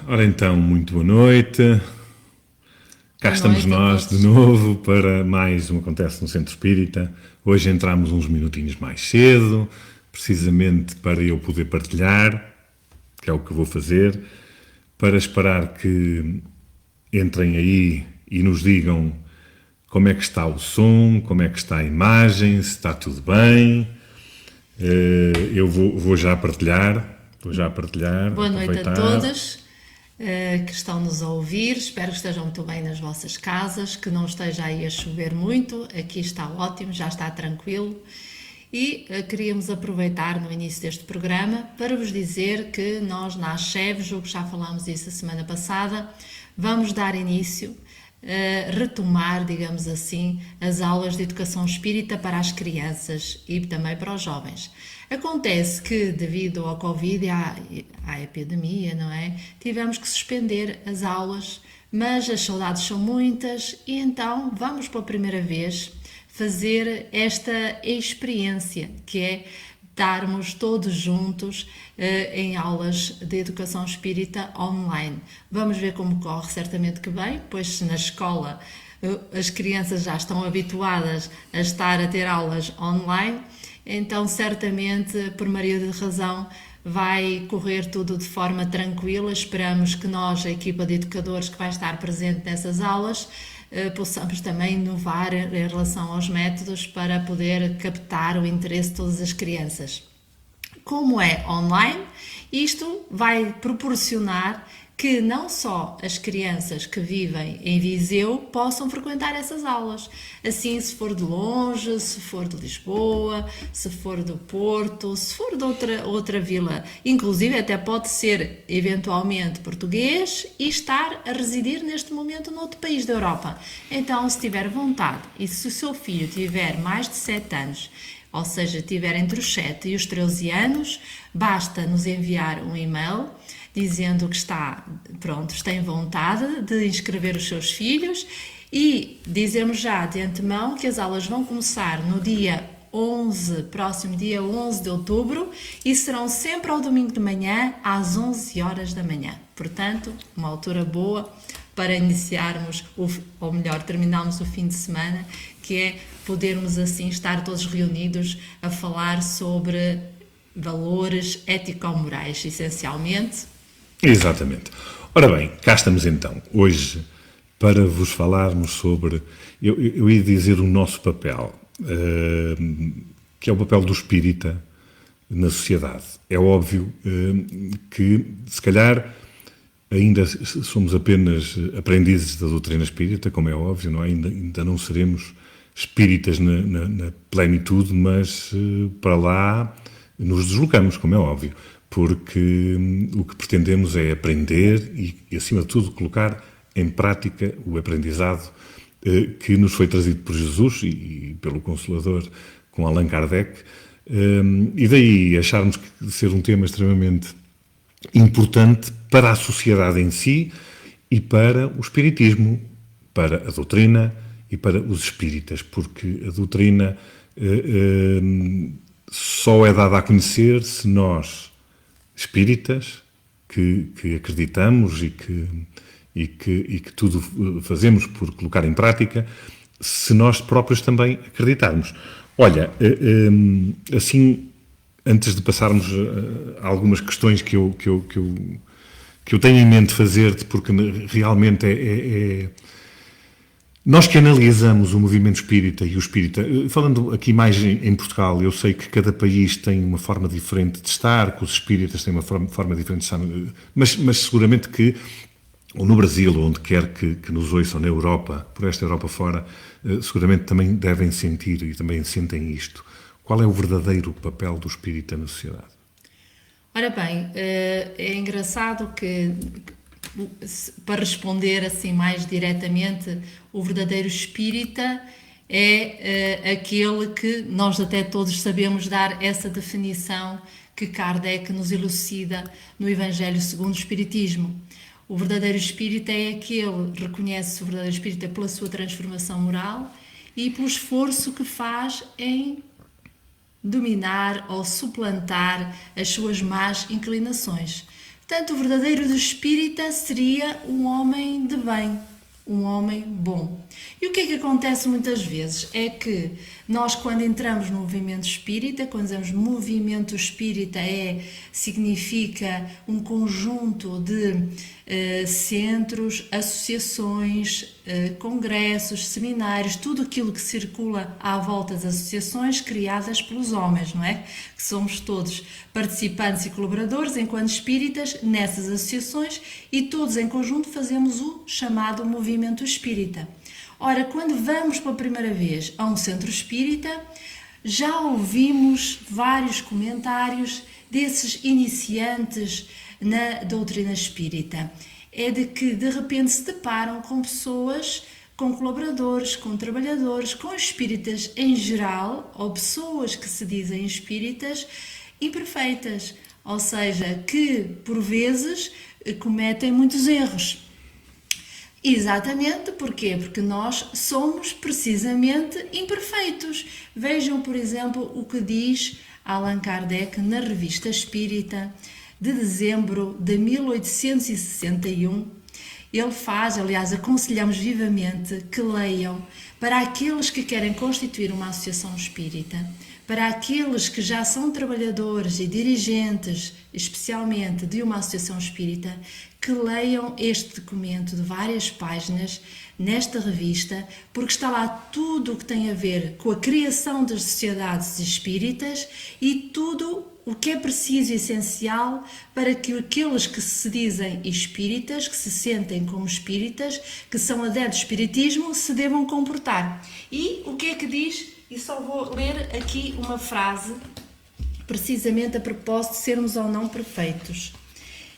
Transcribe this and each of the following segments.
Ora então, muito boa noite. Cá Boa estamos noite a nós de todos. novo para mais um Acontece no Centro Espírita. Hoje entramos uns minutinhos mais cedo, precisamente para eu poder partilhar, que é o que vou fazer, para esperar que entrem aí e nos digam como é que está o som, como é que está a imagem, se está tudo bem. Eu vou já partilhar, Boa noite a aproveitar. todos que estão-nos a ouvir. Espero que estejam muito bem nas vossas casas, que não esteja aí a chover muito. Aqui está ótimo, já está tranquilo. E queríamos aproveitar no início deste programa para vos dizer que nós na ACHEV, julgo que já falámos isso a semana passada, vamos dar início retomar, digamos assim, as aulas de educação espírita para as crianças e também para os jovens. Acontece que, devido ao Covid e à epidemia, não é? Tivemos que suspender as aulas, mas as saudades são muitas e então vamos pela primeira vez fazer esta experiência que é estarmos todos juntos em aulas de educação espírita online. Vamos ver como corre, certamente que bem, pois se na escola as crianças já estão habituadas a estar a ter aulas online, então certamente, por maioria de razão, vai correr tudo de forma tranquila. Esperamos que nós, a equipa de educadores que vai estar presente nessas aulas, possamos também inovar em relação aos métodos para poder captar o interesse de todas as crianças. Como é online, isto vai proporcionar que não só as crianças que vivem em Viseu possam frequentar essas aulas. Assim, se for de longe, se for de Lisboa, se for do Porto, se for de outra vila, inclusive até pode ser eventualmente português e estar a residir neste momento noutro país da Europa. Então, se tiver vontade e se o seu filho tiver mais de 7 anos, ou seja, tiver entre os 7 e os 13 anos, basta nos enviar um e-mail dizendo que tem vontade de inscrever os seus filhos e dizemos já de antemão que as aulas vão começar no dia 11, próximo dia 11 de outubro e serão sempre ao domingo de manhã às 11 horas da manhã. Portanto, uma altura boa para iniciarmos, ou melhor, terminarmos o fim de semana, que é podermos assim estar todos reunidos a falar sobre valores ético-morais, essencialmente. Exatamente. Ora bem, cá estamos então, hoje, para vos falarmos sobre, eu ia dizer o nosso papel, que é o papel do espírita na sociedade. É óbvio que, se calhar, ainda somos apenas aprendizes da doutrina espírita, como é óbvio, não é? Ainda não seremos espíritas na plenitude, mas para lá nos deslocamos, como é óbvio, porque o que pretendemos é aprender e, acima de tudo, colocar em prática o aprendizado que nos foi trazido por Jesus e pelo Consolador com Allan Kardec, e daí acharmos que ser um tema extremamente importante para a sociedade em si e para o espiritismo, para a doutrina e para os espíritas, porque a doutrina só é dada a conhecer se nós, espíritas, que acreditamos e que tudo fazemos por colocar em prática, se nós próprios também acreditarmos. Olha, assim, antes de passarmos a algumas questões que eu tenho em mente fazer-te, porque realmente nós que analisamos o movimento espírita e o espírita, falando aqui mais em Portugal, eu sei que cada país tem uma forma diferente de estar, que os espíritas têm uma forma diferente de estar, mas seguramente que, ou no Brasil, ou onde quer que nos ouçam, na Europa, por esta Europa fora, seguramente também devem sentir e também sentem isto. Qual é o verdadeiro papel do espírita na sociedade? Ora bem, é engraçado que, para responder assim mais diretamente, o verdadeiro espírita é aquele que nós até todos sabemos dar essa definição que Kardec nos elucida no Evangelho segundo o Espiritismo. O verdadeiro espírita é aquele que reconhece o verdadeiro espírita pela sua transformação moral e pelo esforço que faz em dominar ou suplantar as suas más inclinações. Portanto, o verdadeiro espírita seria um homem de bem, um homem bom. E o que é que acontece muitas vezes? É que nós, quando entramos no movimento espírita, quando dizemos movimento espírita, significa um conjunto de centros, associações, congressos, seminários, tudo aquilo que circula à volta das associações criadas pelos homens, não é? Que somos todos participantes e colaboradores enquanto espíritas nessas associações e todos em conjunto fazemos o chamado movimento espírita. Ora, quando vamos pela primeira vez a um centro espírita, já ouvimos vários comentários desses iniciantes na doutrina espírita. É de que de repente se deparam com pessoas, com colaboradores, com trabalhadores, com espíritas em geral, ou pessoas que se dizem espíritas imperfeitas, ou seja, que por vezes cometem muitos erros. Exatamente, porquê? Porque nós somos precisamente imperfeitos. Vejam, por exemplo, o que diz Allan Kardec na Revista Espírita de dezembro de 1861. Ele faz, aliás, aconselhamos vivamente que leiam para aqueles que querem constituir uma associação espírita, para aqueles que já são trabalhadores e dirigentes, especialmente de uma associação espírita, que leiam este documento de várias páginas nesta revista, porque está lá tudo o que tem a ver com a criação das sociedades espíritas e tudo o que é preciso e essencial para que aqueles que se dizem espíritas, que se sentem como espíritas, que são adeptos do espiritismo, se devam comportar. E o que é que diz? E só vou ler aqui uma frase, precisamente a propósito de sermos ou não perfeitos.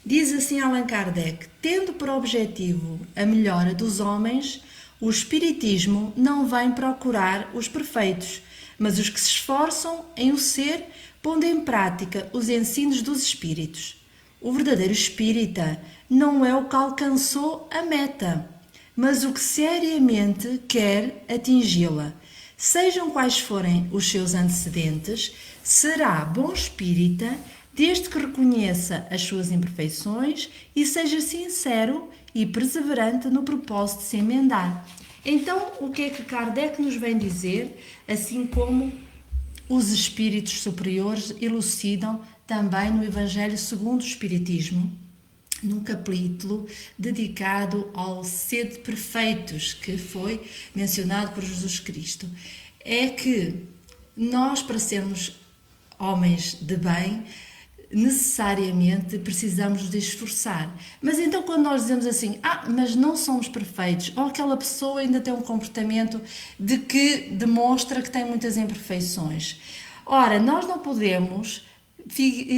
Diz assim Allan Kardec: tendo por objetivo a melhora dos homens, o espiritismo não vem procurar os perfeitos, mas os que se esforçam em o ser, pondo em prática os ensinos dos espíritos. O verdadeiro espírita não é o que alcançou a meta, mas o que seriamente quer atingi-la. Sejam quais forem os seus antecedentes, será bom espírita desde que reconheça as suas imperfeições e seja sincero e perseverante no propósito de se emendar. Então, o que é que Kardec nos vem dizer, assim como os espíritos superiores elucidam também no Evangelho segundo o Espiritismo, num capítulo dedicado ao sede perfeitos, que foi mencionado por Jesus Cristo. É que nós, para sermos homens de bem, necessariamente precisamos de esforçar. Mas então quando nós dizemos assim, mas não somos perfeitos, ou aquela pessoa ainda tem um comportamento de que demonstra que tem muitas imperfeições. Ora, nós não podemos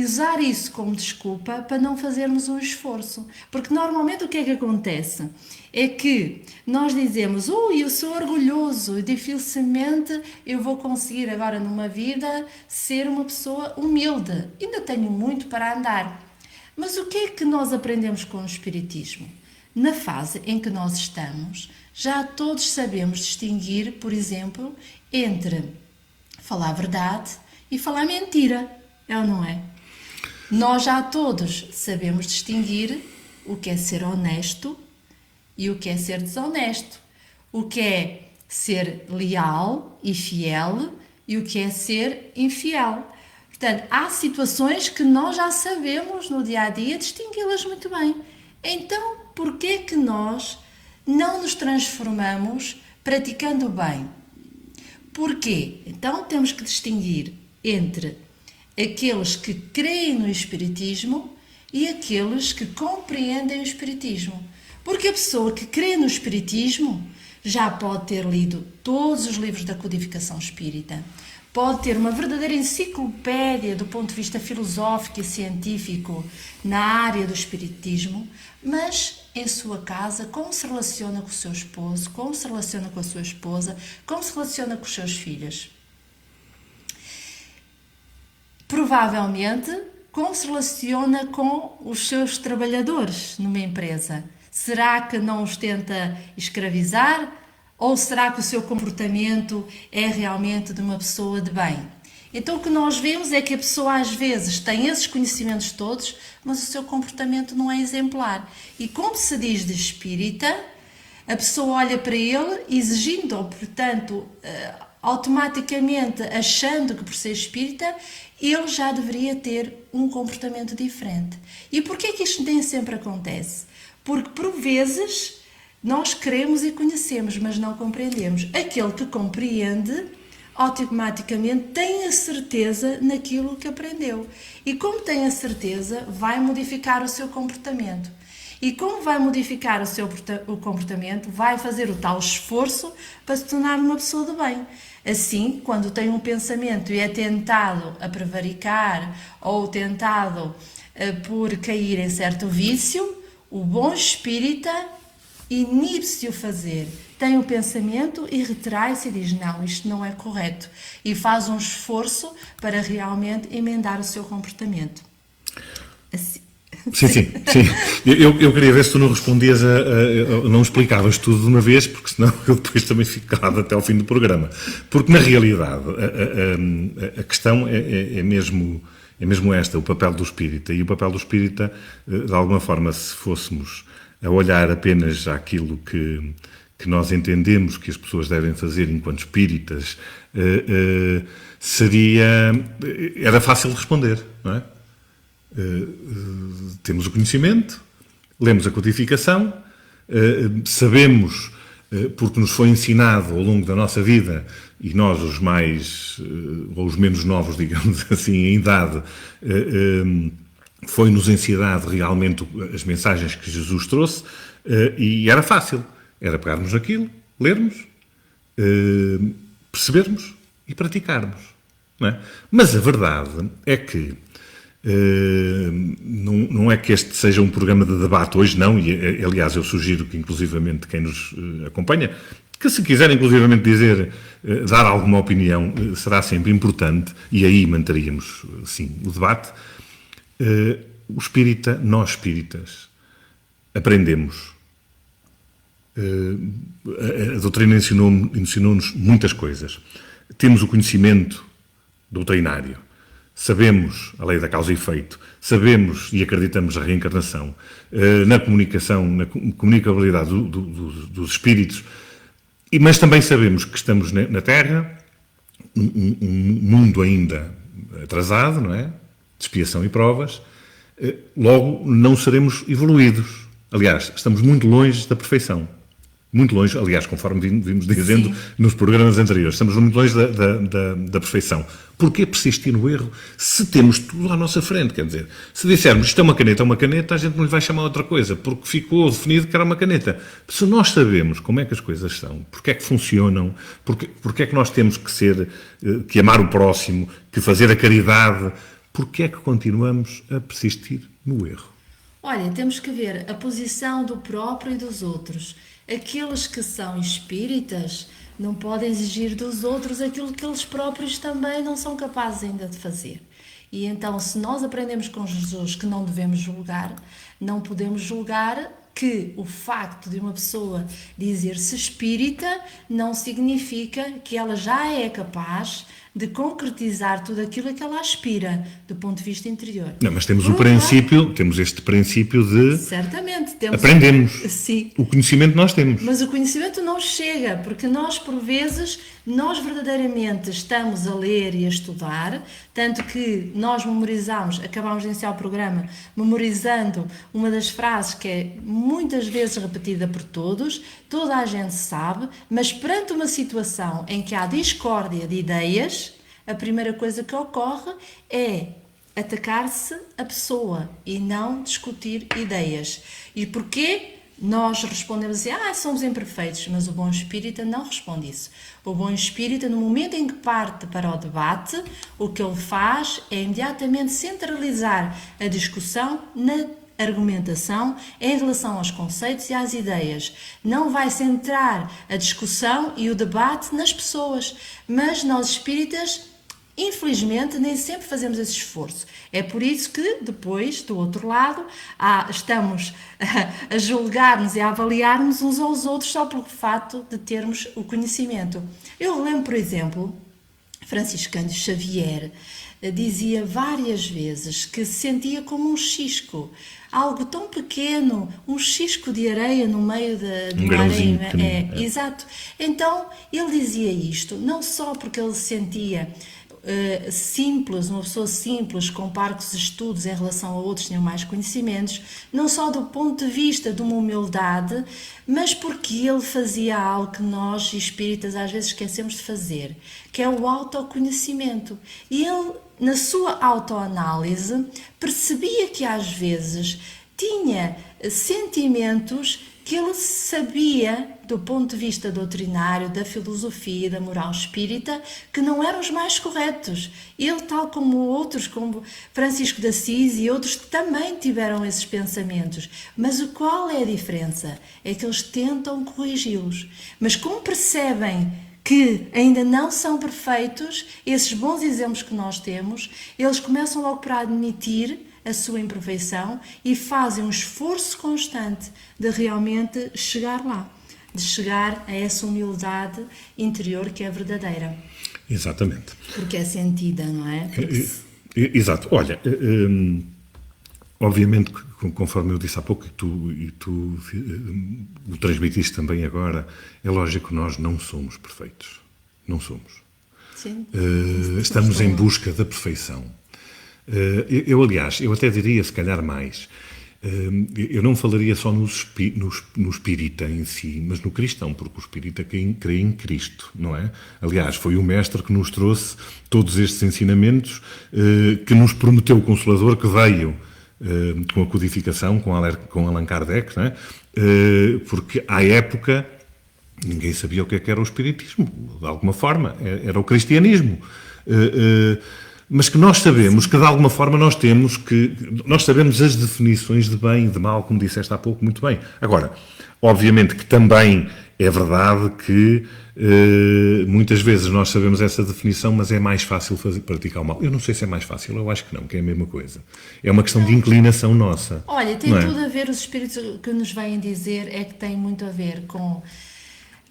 usar isso como desculpa para não fazermos um esforço. Porque normalmente o que é que acontece? É que nós dizemos, eu sou orgulhoso e dificilmente eu vou conseguir agora numa vida ser uma pessoa humilde. Ainda tenho muito para andar. Mas o que é que nós aprendemos com o Espiritismo? Na fase em que nós estamos, já todos sabemos distinguir, por exemplo, entre falar verdade e falar mentira. É ou não é? Nós já todos sabemos distinguir o que é ser honesto e o que é ser desonesto. O que é ser leal e fiel e o que é ser infiel. Portanto, há situações que nós já sabemos no dia-a-dia distingui-las muito bem. Então, por que é que nós não nos transformamos praticando bem? Porquê? Então, temos que distinguir entre aqueles que creem no Espiritismo e aqueles que compreendem o Espiritismo. Porque a pessoa que crê no Espiritismo já pode ter lido todos os livros da codificação espírita, pode ter uma verdadeira enciclopédia do ponto de vista filosófico e científico na área do Espiritismo, mas em sua casa, como se relaciona com o seu esposo, como se relaciona com a sua esposa, como se relaciona com os seus filhos. Provavelmente, como se relaciona com os seus trabalhadores numa empresa? Será que não os tenta escravizar? Ou será que o seu comportamento é realmente de uma pessoa de bem? Então o que nós vemos é que a pessoa às vezes tem esses conhecimentos todos, mas o seu comportamento não é exemplar. E como se diz de espírita, a pessoa olha para ele exigindo, ou portanto, automaticamente achando que por ser espírita, ele já deveria ter um comportamento diferente. E porquê que isto nem sempre acontece? Porque por vezes nós queremos e conhecemos, mas não compreendemos. Aquele que compreende, automaticamente tem a certeza naquilo que aprendeu. E como tem a certeza, vai modificar o seu comportamento. E como vai modificar o comportamento, vai fazer o tal esforço para se tornar uma pessoa de bem. Assim, quando tem um pensamento e é tentado a prevaricar ou tentado por cair em certo vício, o bom espírita inibe-se de o fazer. Tem o pensamento e retrai-se e diz, não, isto não é correto. E faz um esforço para realmente emendar o seu comportamento. Assim. Sim. Eu queria ver se tu não respondias, não explicavas tudo de uma vez, porque senão eu depois também fico calado até ao fim do programa. Porque, na realidade, a questão é mesmo esta, o papel do espírita. E o papel do espírita, de alguma forma, se fôssemos a olhar apenas àquilo que nós entendemos que as pessoas devem fazer enquanto espíritas, era fácil de responder, não é? Temos o conhecimento, lemos a codificação, sabemos, porque nos foi ensinado ao longo da nossa vida, e nós os mais, ou os menos novos, digamos assim, em idade, foi-nos ensinado realmente as mensagens que Jesus trouxe, e era fácil, era pegarmos aquilo, lermos, percebermos e praticarmos, não é? Mas a verdade é que não é que este seja um programa de debate hoje, não, e aliás eu sugiro que inclusivamente quem nos acompanha, que se quiser inclusivamente dar alguma opinião, será sempre importante, e aí manteríamos, sim, o debate. O espírita, nós espíritas, aprendemos. A doutrina ensinou-nos muitas coisas. Temos o conhecimento doutrinário. Sabemos a lei da causa e efeito, sabemos e acreditamos na reencarnação, na comunicação, na comunicabilidade dos espíritos, mas também sabemos que estamos na Terra, um mundo ainda atrasado, não é? De expiação e provas, logo não seremos evoluídos. Aliás, estamos muito longe da perfeição. Muito longe, aliás, conforme vimos dizendo nos programas anteriores, estamos muito longe da perfeição. Porquê persistir no erro se temos tudo à nossa frente? Quer dizer, se dissermos isto é uma caneta, a gente não lhe vai chamar outra coisa, porque ficou definido que era uma caneta. Se nós sabemos como é que as coisas são, porque é que funcionam, porque é que nós temos que amar o próximo, que fazer a caridade, porque é que continuamos a persistir no erro? Olha, temos que ver a posição do próprio e dos outros. Aqueles que são espíritas não podem exigir dos outros aquilo que eles próprios também não são capazes ainda de fazer. E então, se nós aprendemos com Jesus que não devemos julgar, não podemos julgar que o facto de uma pessoa dizer-se espírita não significa que ela já é capaz de concretizar tudo aquilo a que ela aspira, do ponto de vista interior. Não, mas temos temos este princípio de... Certamente. Aprendemos. Sim. O conhecimento nós temos. Mas o conhecimento não chega, porque nós, por vezes, nós verdadeiramente estamos a ler e a estudar, tanto que nós acabámos de iniciar o programa, memorizando uma das frases que é muitas vezes repetida por todos, toda a gente sabe, mas perante uma situação em que há discórdia de ideias, a primeira coisa que ocorre é atacar-se a pessoa e não discutir ideias. E porquê? Nós respondemos assim, somos imperfeitos, mas o bom espírita não responde isso. O bom espírita, no momento em que parte para o debate, o que ele faz é imediatamente centralizar a discussão na argumentação em relação aos conceitos e às ideias. Não vai centrar a discussão e o debate nas pessoas, mas nós espíritas, infelizmente, nem sempre fazemos esse esforço. É por isso que depois, do outro lado, estamos a julgar-nos e a avaliar-nos uns aos outros só pelo fato de termos o conhecimento. Eu lembro, por exemplo, Francisco Cândido Xavier dizia várias vezes que se sentia como um chisco, algo tão pequeno, um chisco de areia no meio de uma areia. Exato. Então ele dizia isto, não só porque ele se sentia simples, uma pessoa simples, com parcos estudos em relação a outros que tinham mais conhecimentos, não só do ponto de vista de uma humildade, mas porque ele fazia algo que nós espíritas às vezes esquecemos de fazer, que é o autoconhecimento. E ele, na sua autoanálise, percebia que às vezes tinha sentimentos que ele sabia, do ponto de vista doutrinário, da filosofia e da moral espírita, que não eram os mais corretos. Ele, tal como outros, como Francisco de Assis e outros, também tiveram esses pensamentos. Mas qual é a diferença? É que eles tentam corrigi-los. Mas como percebem que ainda não são perfeitos, esses bons exemplos que nós temos, eles começam logo por admitir a sua imperfeição e fazem um esforço constante de realmente chegar lá, de chegar a essa humildade interior que é verdadeira. Exatamente. Porque é sentida, não é? Exato. Olha, obviamente, conforme eu disse há pouco, e tu o transmitiste também agora, é lógico que nós não somos perfeitos. Não somos. Sim. Estamos em busca da perfeição. Aliás, eu até diria, se calhar mais, eu não falaria só no espírita em si, mas no cristão, porque o espírita crê em Cristo, não é? Aliás, foi o mestre que nos trouxe todos estes ensinamentos, que nos prometeu o Consolador, que veio com a codificação, com Allan Kardec, não é? Porque à época ninguém sabia o que era o espiritismo, de alguma forma, era o cristianismo. Mas que nós sabemos que de alguma forma nós sabemos as definições de bem e de mal, como disseste há pouco, muito bem. Agora, obviamente que também é verdade que muitas vezes nós sabemos essa definição, mas é mais fácil praticar o mal. Eu não sei se é mais fácil, eu acho que não, que é a mesma coisa. É uma questão de inclinação nossa. Olha, tem tudo a ver, os espíritos que nos vêm dizer é que tem muito a ver com,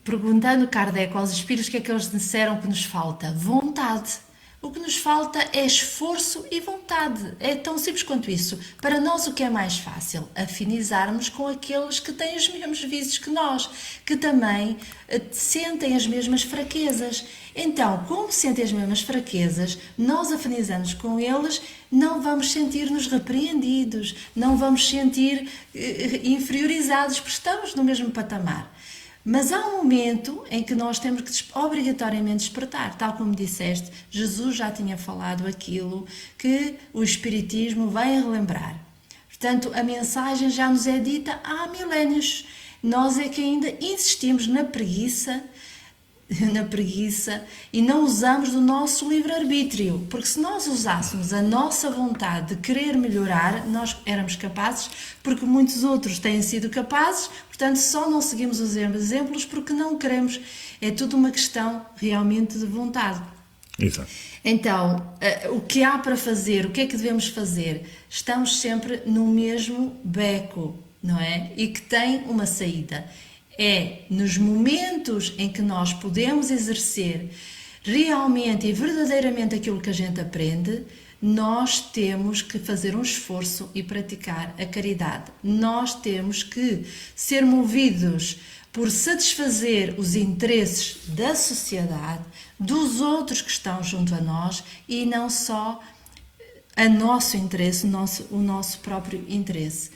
perguntando Kardec aos espíritos, o que é que eles disseram que nos falta? Vontade. O que nos falta é esforço e vontade. É tão simples quanto isso. Para nós, o que é mais fácil? Afinizarmos com aqueles que têm os mesmos vícios que nós, que também sentem as mesmas fraquezas. Então, como sentem as mesmas fraquezas, nós afinizando-nos com eles, não vamos sentir-nos repreendidos, não vamos sentir inferiorizados, porque estamos no mesmo patamar. Mas há um momento em que nós temos que obrigatoriamente despertar. Tal como disseste, Jesus já tinha falado aquilo que o Espiritismo vem a relembrar. Portanto, a mensagem já nos é dita há milénios. Nós é que ainda insistimos na preguiça e não usamos do nosso livre-arbítrio, porque se nós usássemos a nossa vontade de querer melhorar, nós éramos capazes, porque muitos outros têm sido capazes, portanto só não seguimos os exemplos porque não queremos. É tudo uma questão realmente de vontade. Exato. Então, o que há para fazer, o que é que devemos fazer? Estamos sempre no mesmo beco, não é? E que tem uma saída. É nos momentos em que nós podemos exercer realmente e verdadeiramente aquilo que a gente aprende, nós temos que fazer um esforço e praticar a caridade. Nós temos que ser movidos por satisfazer os interesses da sociedade, dos outros que estão junto a nós e não só a nosso interesse, o nosso próprio interesse.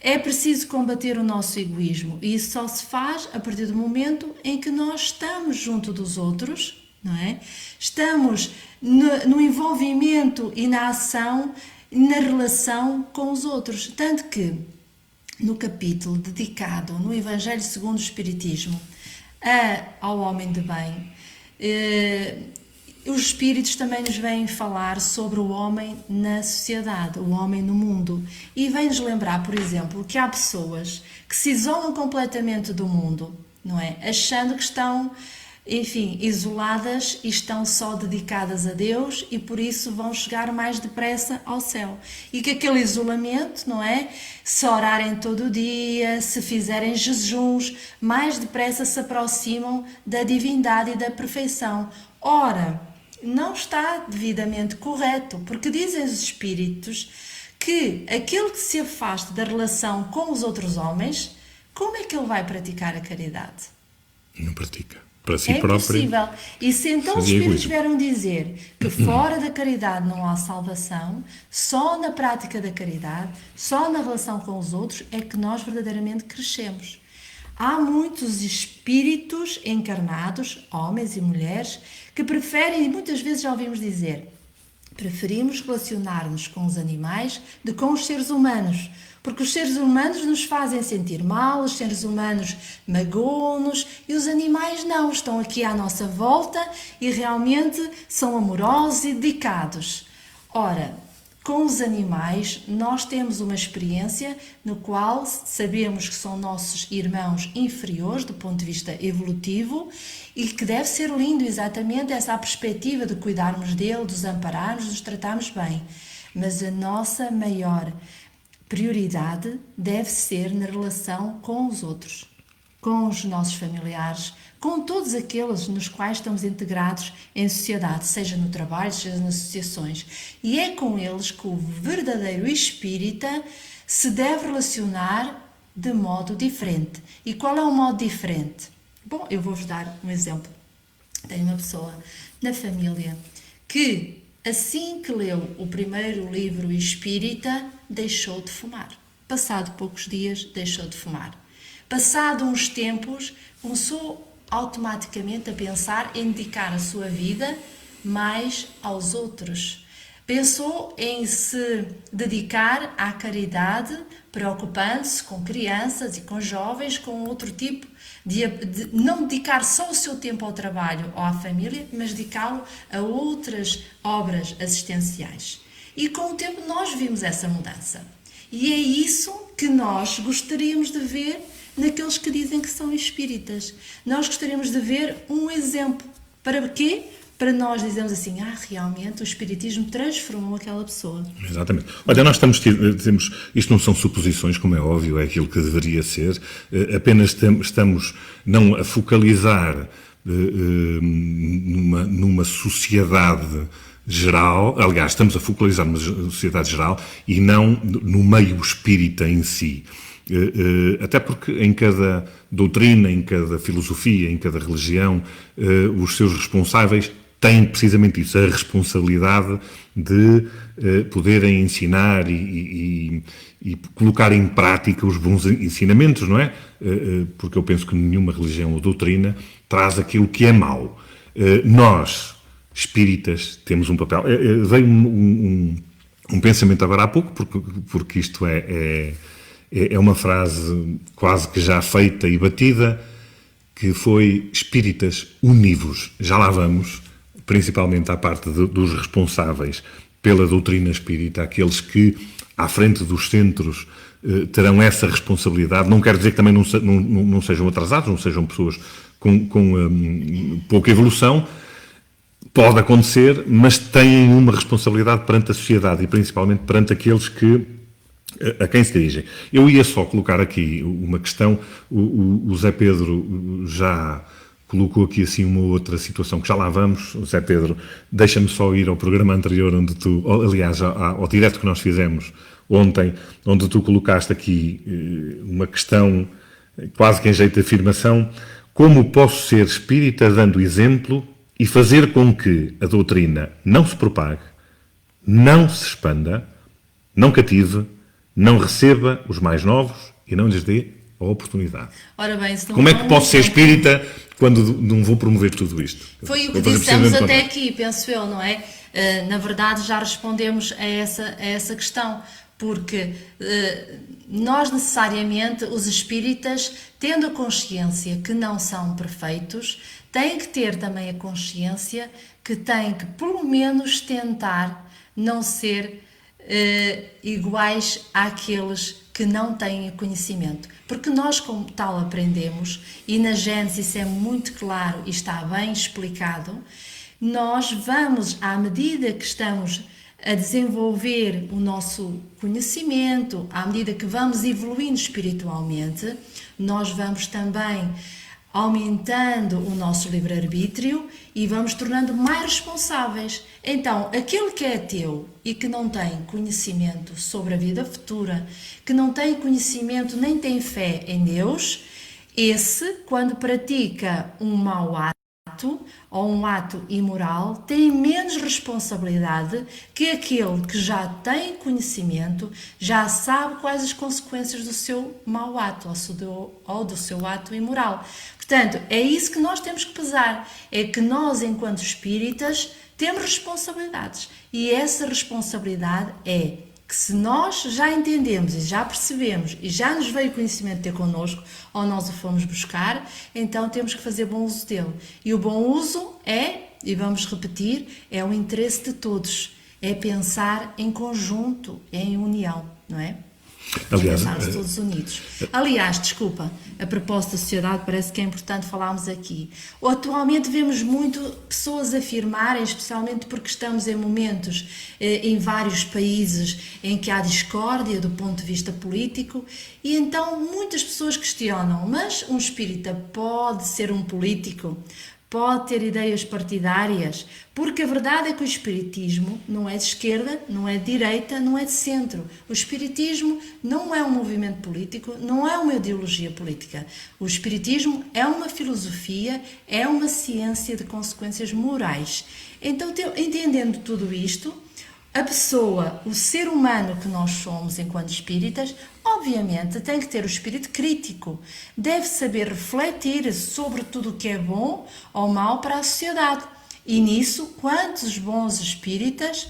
É preciso combater o nosso egoísmo e isso só se faz a partir do momento em que nós estamos junto dos outros, não é? Estamos no envolvimento e na ação, na relação com os outros. Tanto que no capítulo dedicado no Evangelho segundo o Espiritismo ao homem de bem, os espíritos também nos vêm falar sobre o homem na sociedade, o homem no mundo. E vêm-nos lembrar, por exemplo, que há pessoas que se isolam completamente do mundo, não é? Achando que estão, enfim, isoladas e estão só dedicadas a Deus e por isso vão chegar mais depressa ao céu. E que aquele isolamento, não é? Se orarem todo o dia, se fizerem jejuns, mais depressa se aproximam da divindade e da perfeição. Ora, não está devidamente correto, porque dizem os espíritos que aquele que se afasta da relação com os outros homens, como é que ele vai praticar a caridade? Não pratica. Para si É próprio. impossível. E se então os Fazia espíritos egoísmo. vieram dizer que fora da caridade não há salvação, só na prática da caridade, só na relação com os outros é que nós verdadeiramente crescemos. Há muitos espíritos encarnados, homens e mulheres, que preferem, e muitas vezes já ouvimos dizer, preferimos relacionar-nos com os animais do que com os seres humanos, porque os seres humanos nos fazem sentir mal, os seres humanos magoam-nos e os animais não, estão aqui à nossa volta e realmente são amorosos e dedicados. Ora, com os animais nós temos uma experiência no qual sabemos que são nossos irmãos inferiores do ponto de vista evolutivo e que deve ser lindo exatamente essa perspectiva de cuidarmos dele, de os ampararmos, de os tratarmos bem. Mas a nossa maior prioridade deve ser na relação com os outros, com os nossos familiares, com todos aqueles nos quais estamos integrados em sociedade, seja no trabalho, seja nas associações. E é com eles que o verdadeiro espírita se deve relacionar de modo diferente. E qual é o modo diferente? Bom, eu vou-vos dar um exemplo. Tenho uma pessoa na família que, assim que leu o primeiro livro espírita, deixou de fumar. Passado poucos dias, deixou de fumar. Passado uns tempos, começou automaticamente a pensar em dedicar a sua vida mais aos outros. Pensou em se dedicar à caridade, preocupando-se com crianças e com jovens, com outro tipo de não dedicar só o seu tempo ao trabalho ou à família, mas dedicá-lo a outras obras assistenciais. E com o tempo nós vimos essa mudança. E é isso que nós gostaríamos de ver naqueles que dizem que são espíritas. Nós gostaríamos de ver um exemplo. Para quê? Para nós dizermos assim, realmente o espiritismo transformou aquela pessoa. Exatamente. Olha, nós temos, isto não são suposições, como é óbvio, é aquilo que deveria ser, apenas estamos não a focalizar numa sociedade geral, aliás, estamos a focalizar numa sociedade geral e não no meio espírita em si. Até porque em cada doutrina, em cada filosofia, em cada religião, os seus responsáveis têm precisamente isso, a responsabilidade de poderem ensinar e colocar em prática os bons ensinamentos, não é? Porque eu penso que nenhuma religião ou doutrina traz aquilo que é mau. Nós, espíritas, temos um papel. Veio um pensamento agora há pouco, porque isto é uma frase quase que já feita e batida, que foi espíritas univos. Já lá vamos, principalmente à parte dos responsáveis pela doutrina espírita, aqueles que, à frente dos centros, terão essa responsabilidade. Não quer dizer que também não sejam atrasados, não sejam pessoas com pouca evolução. Pode acontecer, mas têm uma responsabilidade perante a sociedade e principalmente perante aqueles a quem se dirigem. Eu ia só colocar aqui uma questão, o Zé Pedro já colocou aqui assim uma outra situação que já lá vamos. O Zé Pedro, deixa-me só ir ao programa anterior onde aliás, ao direto que nós fizemos ontem, onde tu colocaste aqui uma questão quase que em jeito de afirmação: como posso ser espírita dando exemplo e fazer com que a doutrina não se propague, não se expanda, não cative, não receba os mais novos e não lhes dê a oportunidade? Ora bem, se não como é que posso ser espírita quando não vou promover tudo isto? Foi o que dissemos até aqui, penso eu, não é? Na verdade, já respondemos a essa questão, porque nós necessariamente, os espíritas, tendo a consciência que não são perfeitos, têm que ter também a consciência que têm que, pelo menos, tentar não ser iguais àqueles que não têm conhecimento. Porque nós, como tal, aprendemos, e na Gênesis isso é muito claro e está bem explicado, nós vamos, à medida que estamos a desenvolver o nosso conhecimento, à medida que vamos evoluindo espiritualmente, nós vamos também aumentando o nosso livre-arbítrio e vamos tornando mais responsáveis. Então, aquele que é ateu e que não tem conhecimento sobre a vida futura, que não tem conhecimento nem tem fé em Deus, esse, quando pratica um mau ato ou um ato imoral, tem menos responsabilidade que aquele que já tem conhecimento, já sabe quais as consequências do seu mau ato ou do seu ato imoral. Portanto, é isso que nós temos que pesar, é que nós, enquanto espíritas, temos responsabilidades, e essa responsabilidade é que se nós já entendemos e já percebemos e já nos veio o conhecimento ter connosco, ou nós o fomos buscar, então temos que fazer bom uso dele. E o bom uso é, e vamos repetir, é o interesse de todos, é pensar em conjunto, em união, não é? Aliás, Pensarmos todos unidos. Aliás, desculpa, a propósito da sociedade, parece que é importante falarmos aqui. Atualmente vemos muito pessoas afirmarem, especialmente porque estamos em momentos em vários países em que há discórdia do ponto de vista político, e então muitas pessoas questionam, mas um espírita pode ser um político? Pode ter ideias partidárias? Porque a verdade é que o espiritismo não é de esquerda, não é de direita, não é de centro. O espiritismo não é um movimento político, não é uma ideologia política. O espiritismo é uma filosofia, é uma ciência de consequências morais. Então, entendendo tudo isto, a pessoa, o ser humano que nós somos enquanto espíritas, obviamente tem que ter o espírito crítico. Deve saber refletir sobre tudo o que é bom ou mau para a sociedade. E nisso, quantos bons espíritas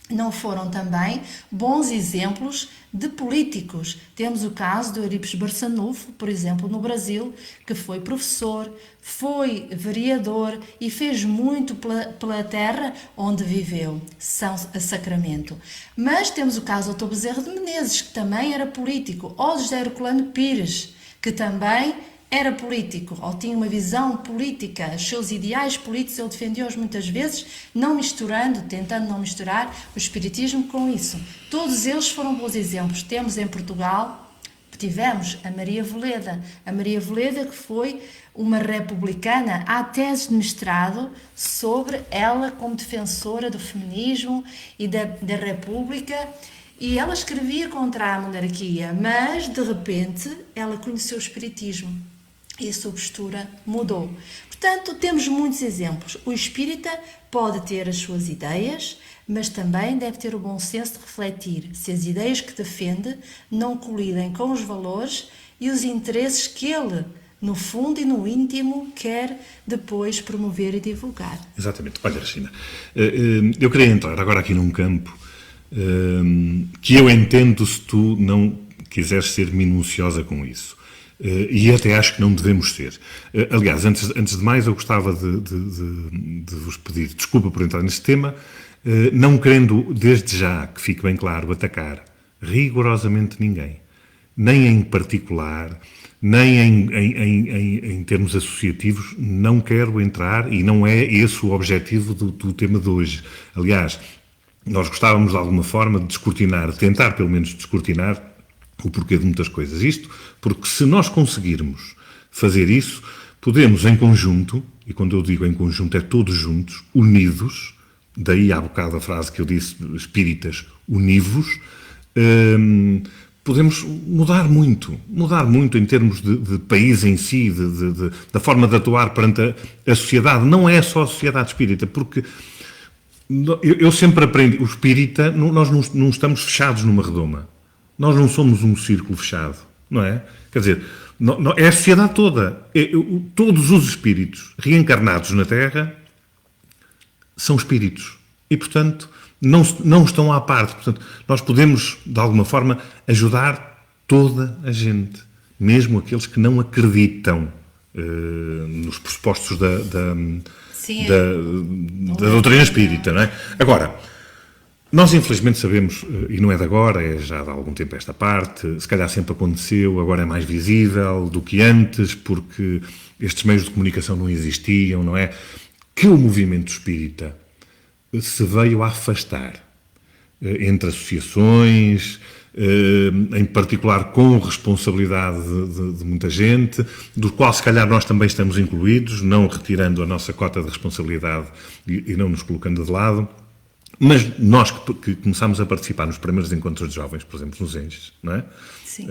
não foram também bons exemplos de políticos? Temos o caso do Eurípides Barçanufo, por exemplo, no Brasil, que foi professor, foi vereador e fez muito pela terra onde viveu, São Sacramento. Mas temos o caso do Dr. Bezerra de Menezes, que também era político, ou de José Herculano Pires, que também era político, ou tinha uma visão política, os seus ideais políticos ele defendeu-os muitas vezes, não misturando, tentando não misturar o espiritismo com isso. Todos eles foram bons exemplos. Temos em Portugal, tivemos a Maria Veleda que foi uma republicana, há tese de mestrado sobre ela como defensora do feminismo e da República, e ela escrevia contra a monarquia, mas de repente ela conheceu o espiritismo e a sua postura mudou. Portanto, temos muitos exemplos. O espírita pode ter as suas ideias, mas também deve ter o bom senso de refletir se as ideias que defende não colidem com os valores e os interesses que ele, no fundo e no íntimo, quer depois promover e divulgar. Exatamente. Olha, Regina, eu queria entrar agora aqui num campo que eu entendo se tu não quiseres ser minuciosa com isso. E até acho que não devemos ser. Aliás, antes de mais, eu gostava de vos pedir desculpa por entrar neste tema, não querendo, desde já, que fique bem claro, atacar rigorosamente ninguém. Nem em particular, nem em termos associativos, não quero entrar, e não é esse o objetivo do tema de hoje. Aliás, nós gostávamos de alguma forma de descortinar, tentar pelo menos descortinar o porquê de muitas coisas. Isto porque se nós conseguirmos fazer isso, podemos em conjunto, e quando eu digo em conjunto é todos juntos, unidos, daí há bocado a frase que eu disse, espíritas univos, podemos mudar muito em termos de país em si, da forma de atuar perante a sociedade. Não é só a sociedade espírita, porque eu sempre aprendi, o espírita, nós não estamos fechados numa redoma. Nós não somos um círculo fechado, não é? Quer dizer, é a sociedade toda. Todos os espíritos reencarnados na Terra são espíritos. E, portanto, não estão à parte. Portanto, nós podemos, de alguma forma, ajudar toda a gente. Mesmo aqueles que não acreditam nos pressupostos da doutrina espírita, não é? Agora, nós infelizmente sabemos, e não é de agora, é já de algum tempo esta parte, se calhar sempre aconteceu, agora é mais visível do que antes, porque estes meios de comunicação não existiam, não é? Que o movimento espírita se veio a afastar entre associações, em particular com responsabilidade de muita gente, do qual se calhar nós também estamos incluídos, não retirando a nossa cota de responsabilidade e não nos colocando de lado. Mas nós que começámos a participar nos primeiros encontros de jovens, por exemplo, nos Enges, não é? Sim.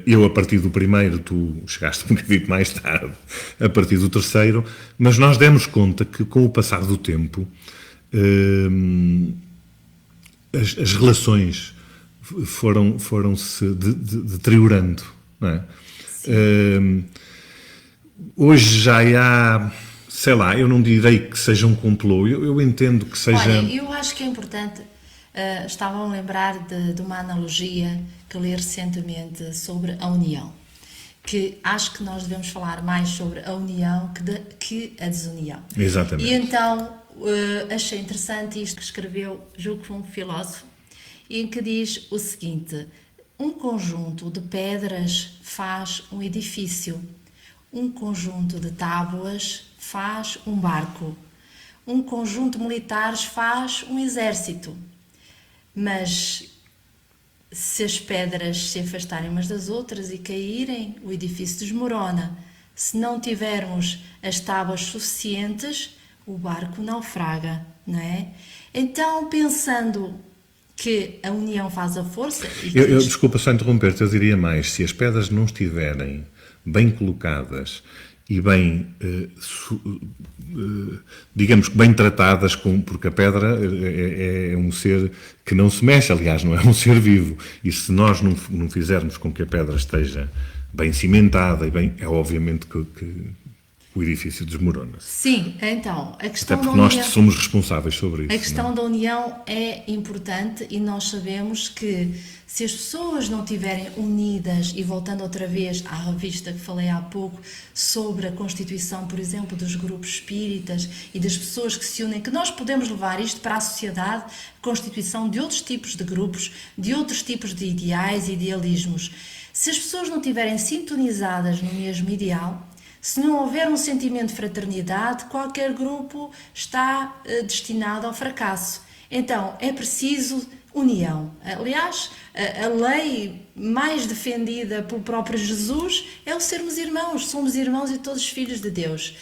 Eu a partir do primeiro, tu chegaste um bocadinho mais tarde, a partir do terceiro, mas nós demos conta que com o passar do tempo as relações foram-se deteriorando, não é? Hoje já há, sei lá, eu não direi que seja um complô, eu entendo que seja... Olha, eu acho que é importante, estava a lembrar de uma analogia que li recentemente sobre a união, que acho que nós devemos falar mais sobre a união que a desunião. Exatamente. E então achei interessante isto que escreveu, julgo que foi um filósofo, em que diz o seguinte: um conjunto de pedras faz um edifício, um conjunto de tábuas faz um barco, um conjunto de militares faz um exército. Mas se as pedras se afastarem umas das outras e caírem, o edifício desmorona. Se não tivermos as tábuas suficientes, o barco naufraga, não é? Então, pensando que a união faz a força... Desculpa só interromper-te, eu diria mais, se as pedras não estiverem bem colocadas e bem, digamos que bem tratadas, porque a pedra é um ser que não se mexe, aliás, não é um ser vivo, e se nós não fizermos com que a pedra esteja bem cimentada, é obviamente que o edifício desmorona-se. Sim, então, a questão Até porque da nós união, somos responsáveis sobre isso. a questão da união é importante e nós sabemos que se as pessoas não estiverem unidas, e voltando outra vez à revista que falei há pouco sobre a constituição, por exemplo, dos grupos espíritas e das pessoas que se unem, que nós podemos levar isto para a sociedade, a constituição de outros tipos de grupos, de outros tipos de ideais e idealismos. Se as pessoas não estiverem sintonizadas no mesmo ideal, se não houver um sentimento de fraternidade, qualquer grupo está destinado ao fracasso. Então, é preciso união. Aliás, a lei mais defendida pelo próprio Jesus é o sermos irmãos. Somos irmãos e todos filhos de Deus.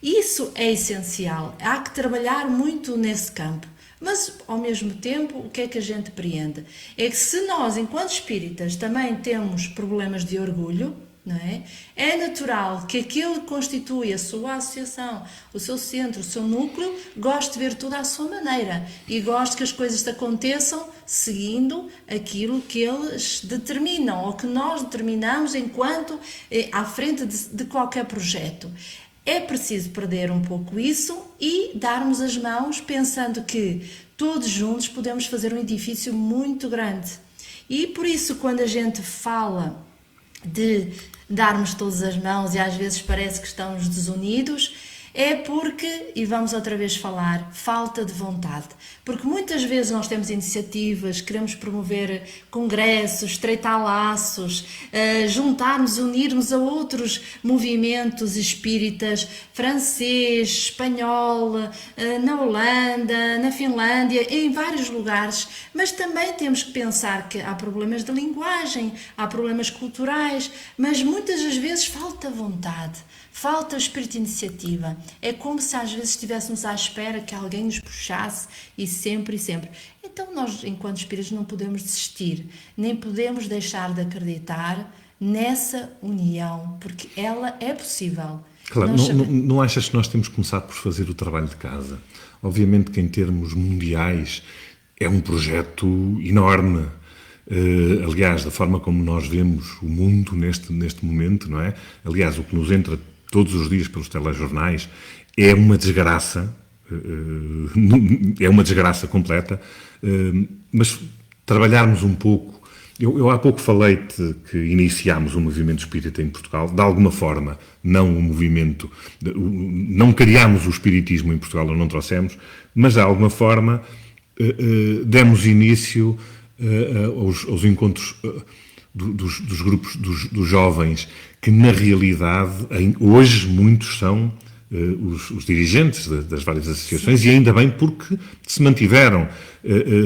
Isso é essencial. Há que trabalhar muito nesse campo. Mas, ao mesmo tempo, o que é que a gente apreende? É que se nós, enquanto espíritas, também temos problemas de orgulho, não é? É natural que aquele que constitui a sua associação, o seu centro, o seu núcleo, goste de ver tudo à sua maneira e goste que as coisas aconteçam seguindo aquilo que eles determinam ou que nós determinamos enquanto à frente de qualquer projeto. É preciso perder um pouco isso e darmos as mãos pensando que todos juntos podemos fazer um edifício muito grande. E por isso, quando a gente fala de darmos todas as mãos e às vezes parece que estamos desunidos, é porque, e vamos outra vez falar, falta de vontade. Porque muitas vezes nós temos iniciativas, queremos promover congressos, estreitar laços, juntarmos, unirmos a outros movimentos espíritas, francês, espanhol, na Holanda, na Finlândia, em vários lugares, mas também temos que pensar que há problemas de linguagem, há problemas culturais, mas muitas das vezes falta vontade. Falta o espírito de iniciativa. É como se às vezes estivéssemos à espera que alguém nos puxasse e sempre. Então nós, enquanto espíritos, não podemos desistir, nem podemos deixar de acreditar nessa união, porque ela é possível. Claro, não achas que nós temos que começar por fazer o trabalho de casa? Obviamente que em termos mundiais é um projeto enorme. Aliás, da forma como nós vemos o mundo neste momento, não é? Aliás, o que nos entra todos os dias pelos telejornais é uma desgraça, completa, mas trabalharmos um pouco. Eu há pouco falei-te que iniciámos o movimento espírita em Portugal, de alguma forma, não o movimento, não criámos o espiritismo em Portugal, ou não trouxemos, mas de alguma forma demos início aos encontros dos grupos dos jovens, que na realidade hoje muitos são os dirigentes das várias associações. Sim. E ainda bem, porque se mantiveram,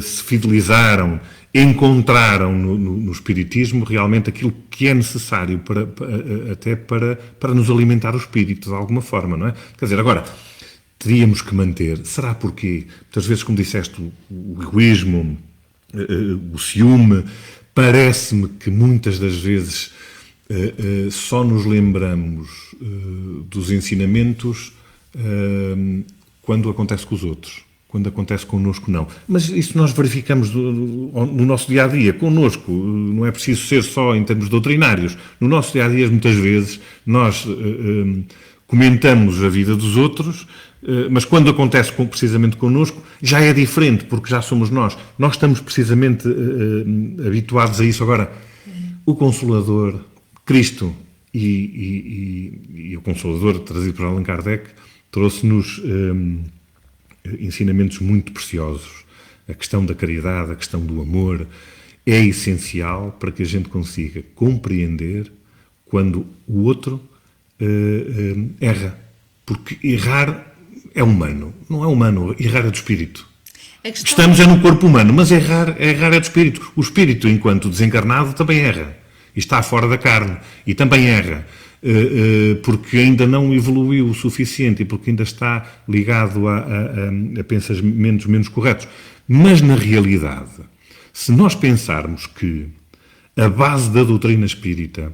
se fidelizaram encontraram no Espiritismo realmente aquilo que é necessário até para nos alimentar o espírito de alguma forma, não é? Quer dizer, agora, teríamos que manter, será porque, muitas vezes, como disseste, o egoísmo, o ciúme, parece-me que muitas das vezes só nos lembramos dos ensinamentos quando acontece com os outros. Quando acontece connosco, não. Mas isso nós verificamos no nosso dia-a-dia. Connosco, não é preciso ser só em termos doutrinários. No nosso dia-a-dia, muitas vezes, nós comentamos a vida dos outros, mas quando acontece precisamente connosco, já é diferente, porque já somos nós. Nós estamos precisamente habituados a isso. Agora, o Consolador, Cristo e o Consolador, trazido por Allan Kardec, trouxe-nos ensinamentos muito preciosos. A questão da caridade, a questão do amor, é essencial para que a gente consiga compreender quando o outro erra. Porque errar é humano. Não é humano, errar é do espírito. Estamos no corpo humano, mas errar é do espírito. O espírito, enquanto desencarnado, também erra. E está fora da carne. E também erra. Porque ainda não evoluiu o suficiente e porque ainda está ligado a pensamentos menos corretos. Mas, na realidade, se nós pensarmos que a base da doutrina espírita,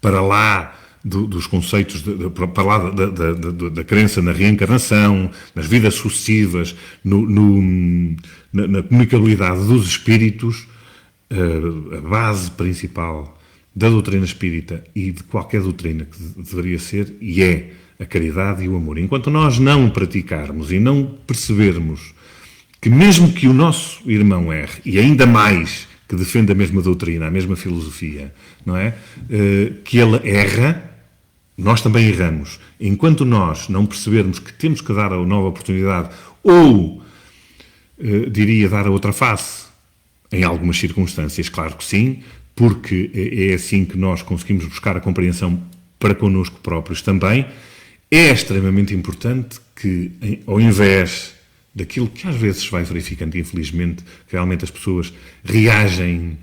para lá dos conceitos, para lá da crença na reencarnação, nas vidas sucessivas, na comunicabilidade dos espíritos, a base principal da doutrina espírita e de qualquer doutrina que deveria ser, e é a caridade e o amor. Enquanto nós não praticarmos e não percebermos que mesmo que o nosso irmão erre, e ainda mais que defenda a mesma doutrina, a mesma filosofia, não é? Que ele erra, nós também erramos. Enquanto nós não percebermos que temos que dar a nova oportunidade, ou, diria, dar a outra face, em algumas circunstâncias, claro que sim, porque é assim que nós conseguimos buscar a compreensão para connosco próprios também, é extremamente importante que, ao invés daquilo que às vezes se vai verificando, infelizmente, realmente as pessoas reagem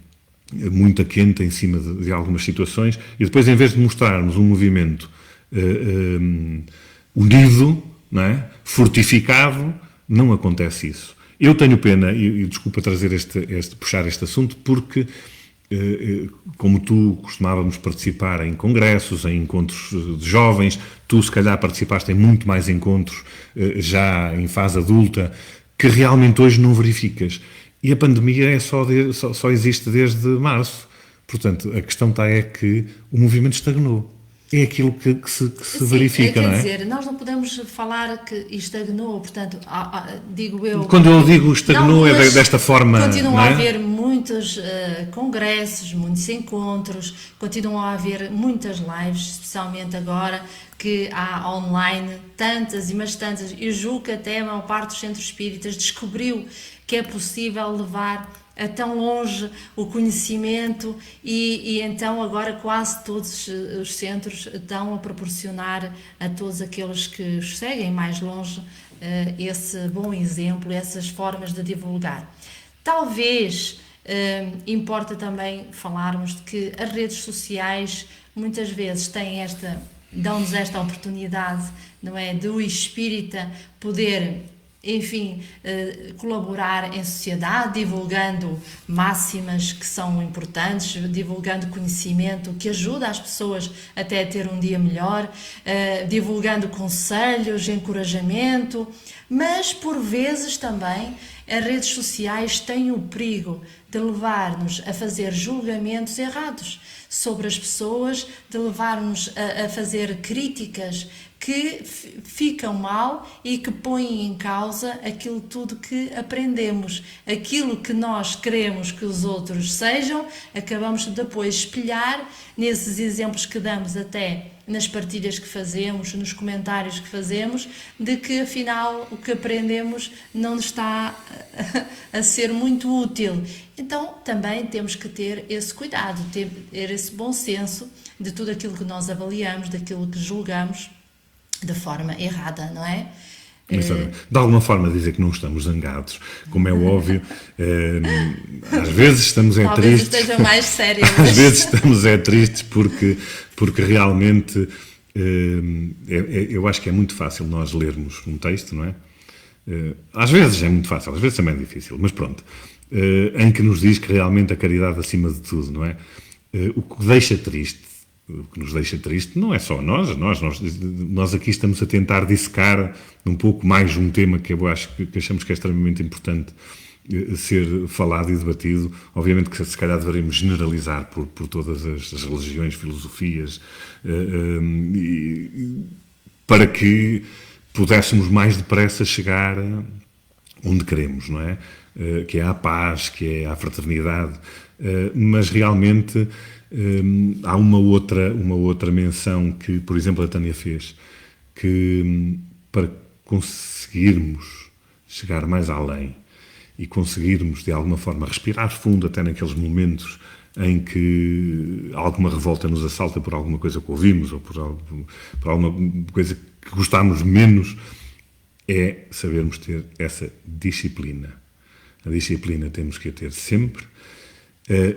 muito a quente em cima de algumas situações, e depois, em vez de mostrarmos um movimento unido, não é? Fortificado, não acontece isso. Eu tenho pena, e desculpa trazer puxar este assunto, porque como tu costumávamos participar em congressos, em encontros de jovens, tu se calhar participaste em muito mais encontros já em fase adulta, que realmente hoje não verificas. E a pandemia só existe desde março. Portanto, a questão é que o movimento estagnou. É aquilo que se verifica, não é? Quer dizer, nós não podemos falar que estagnou, portanto, digo eu... Quando eu digo estagnou é desta forma, continuam não é? a haver muitos congressos, muitos encontros, continuam a haver muitas lives, especialmente agora que há online tantas e mais tantas. Eu julgo que até a maior parte dos centros espíritas descobriu que é possível levar a tão longe o conhecimento e então agora quase todos os centros estão a proporcionar a todos aqueles que os seguem mais longe esse bom exemplo, essas formas de divulgar. Talvez importa também falarmos de que as redes sociais muitas vezes dão-nos esta oportunidade, não é, do espírita poder, enfim, colaborar em sociedade, divulgando máximas que são importantes, divulgando conhecimento que ajuda as pessoas até a ter um dia melhor, divulgando conselhos, encorajamento, mas por vezes também as redes sociais têm o perigo de levar-nos a fazer julgamentos errados sobre as pessoas, de levar-nos a fazer críticas que ficam mal e que põem em causa aquilo tudo que aprendemos. Aquilo que nós queremos que os outros sejam, acabamos depois espelhar nesses exemplos que damos até nas partilhas que fazemos, nos comentários que fazemos, de que afinal o que aprendemos não está a ser muito útil. Então também temos que ter esse cuidado, ter esse bom senso de tudo aquilo que nós avaliamos, daquilo que julgamos de forma errada, não é? De alguma forma dizer que não estamos zangados, como é óbvio, às vezes estamos Talvez tristes. esteja mais sério. Às vezes estamos tristes porque realmente eu acho que é muito fácil nós lermos um texto, não é? Às vezes é muito fácil, às vezes também é difícil, mas pronto, em que nos diz que realmente a caridade acima de tudo, não é? O que deixa triste, o que nos deixa triste não é só nós aqui estamos a tentar dissecar um pouco mais um tema que eu acho que achamos que é extremamente importante ser falado e debatido. Obviamente que se calhar deveríamos generalizar por todas as religiões, filosofias, para que pudéssemos mais depressa chegar onde queremos, não é? Que é a paz, que é a fraternidade, mas realmente há uma outra menção que, por exemplo, a Tânia fez, que para conseguirmos chegar mais além e conseguirmos, de alguma forma, respirar fundo até naqueles momentos em que alguma revolta nos assalta por alguma coisa que ouvimos ou por alguma coisa que gostámos menos, é sabermos ter essa disciplina. A disciplina temos que a ter sempre.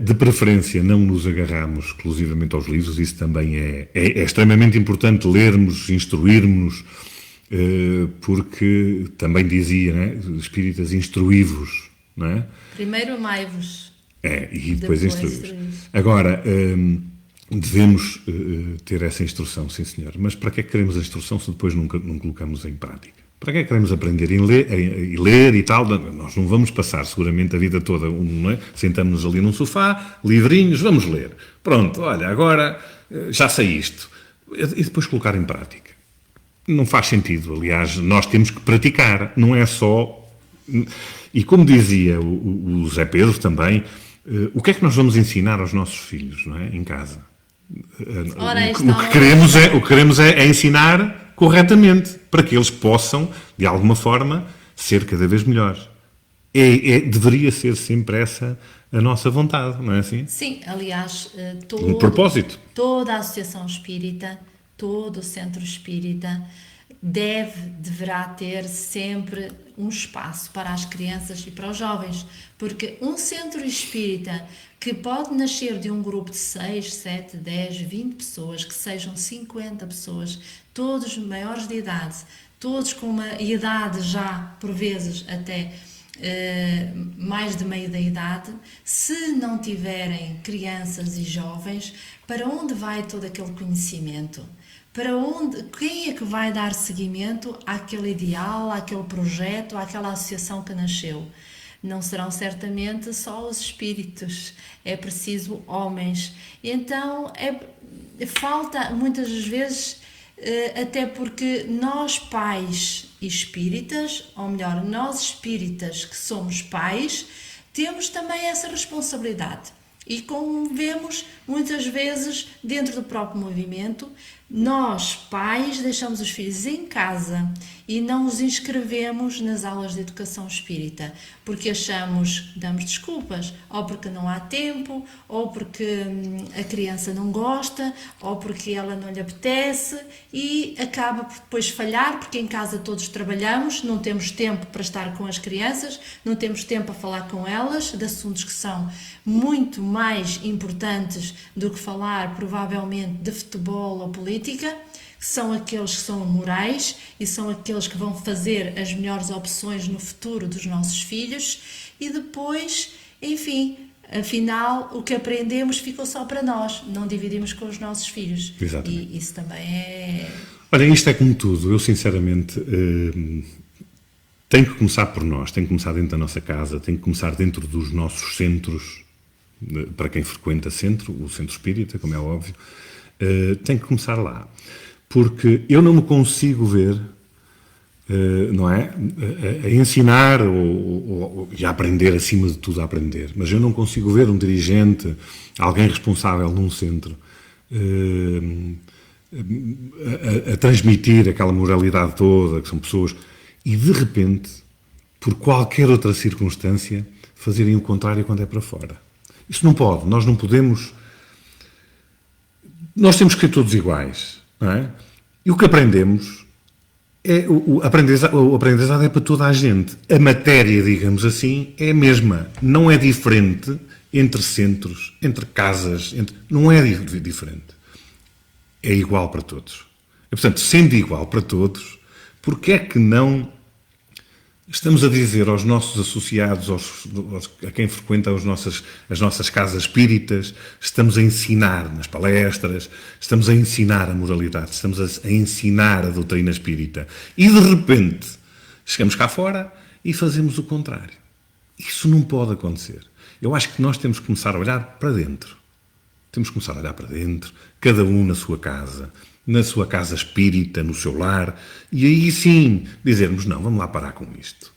De preferência, não nos agarramos exclusivamente aos livros, isso também é extremamente importante lermos, instruirmos, porque também dizia, né, espíritas, instruí-vos, não é? Primeiro amai-vos. E depois instruí-vos. Agora, devemos ter essa instrução, sim senhor, mas para que é que queremos a instrução se depois não colocamos em prática? Para que é que queremos aprender e ler e tal? Nós não vamos passar seguramente a vida toda, não é? Sentamos-nos ali num sofá, livrinhos, vamos ler. Pronto, olha, agora já sei isto. E depois colocar em prática. Não faz sentido, aliás, nós temos que praticar, não é só... E como dizia o Zé Pedro também, o que é que nós vamos ensinar aos nossos filhos, não é? Em casa? O que queremos é ensinar corretamente, para que eles possam, de alguma forma, ser cada vez melhores. Deveria ser sempre essa a nossa vontade, não é assim? Sim, aliás, Um propósito. Toda a Associação Espírita, todo o Centro Espírita deverá ter sempre um espaço para as crianças e para os jovens, porque um centro espírita que pode nascer de um grupo de 6, 7, 10, 20 pessoas, que sejam 50 pessoas, todos maiores de idade, todos com uma idade já, por vezes, até mais de meio da idade, se não tiverem crianças e jovens, para onde vai todo aquele conhecimento? Quem é que vai dar seguimento àquele ideal, àquele projeto, àquela associação que nasceu? Não serão certamente só os espíritos, é preciso homens. Então, falta muitas vezes, até porque nós pais espíritas, ou melhor, nós espíritas que somos pais, temos também essa responsabilidade. E como vemos, muitas vezes, dentro do próprio movimento, nós, pais, deixamos os filhos em casa e não os inscrevemos nas aulas de educação espírita, porque damos desculpas, ou porque não há tempo, ou porque a criança não gosta, ou porque ela não lhe apetece, e acaba por depois falhar, porque em casa todos trabalhamos, não temos tempo para estar com as crianças, não temos tempo a falar com elas de assuntos que são muito mais importantes do que falar, provavelmente, de futebol ou política, que são aqueles que são morais e são aqueles que vão fazer as melhores opções no futuro dos nossos filhos, e depois, enfim, afinal, o que aprendemos ficou só para nós, não dividimos com os nossos filhos. Exatamente. E isso também é... Olha, isto é como tudo, eu sinceramente tenho que começar por nós, tem que começar dentro da nossa casa, tem que começar dentro dos nossos centros, para quem frequenta centro, o centro espírita, como é óbvio, tem que começar lá. Porque eu não me consigo ver, não é? A ensinar e a aprender, acima de tudo a aprender. Mas eu não consigo ver um dirigente, alguém responsável num centro, a transmitir aquela moralidade toda, que são pessoas, e de repente, por qualquer outra circunstância, fazerem o contrário quando é para fora. Isso não pode, nós não podemos... Nós temos que ser todos iguais, não é? E o que aprendemos O aprendizado é para toda a gente. A matéria, digamos assim, é a mesma. Não é diferente entre centros, entre casas. Não é diferente. É igual para todos. E, portanto, sendo igual para todos, porque é que não estamos a dizer aos nossos associados, a quem frequenta as nossas casas espíritas, estamos a ensinar nas palestras, estamos a ensinar a moralidade, estamos a ensinar a doutrina espírita. E, de repente, chegamos cá fora e fazemos o contrário. Isso não pode acontecer. Eu acho que nós temos que começar a olhar para dentro. Temos que começar a olhar para dentro, cada um na sua casa espírita, no seu lar, e aí sim dizermos, não, vamos lá parar com isto.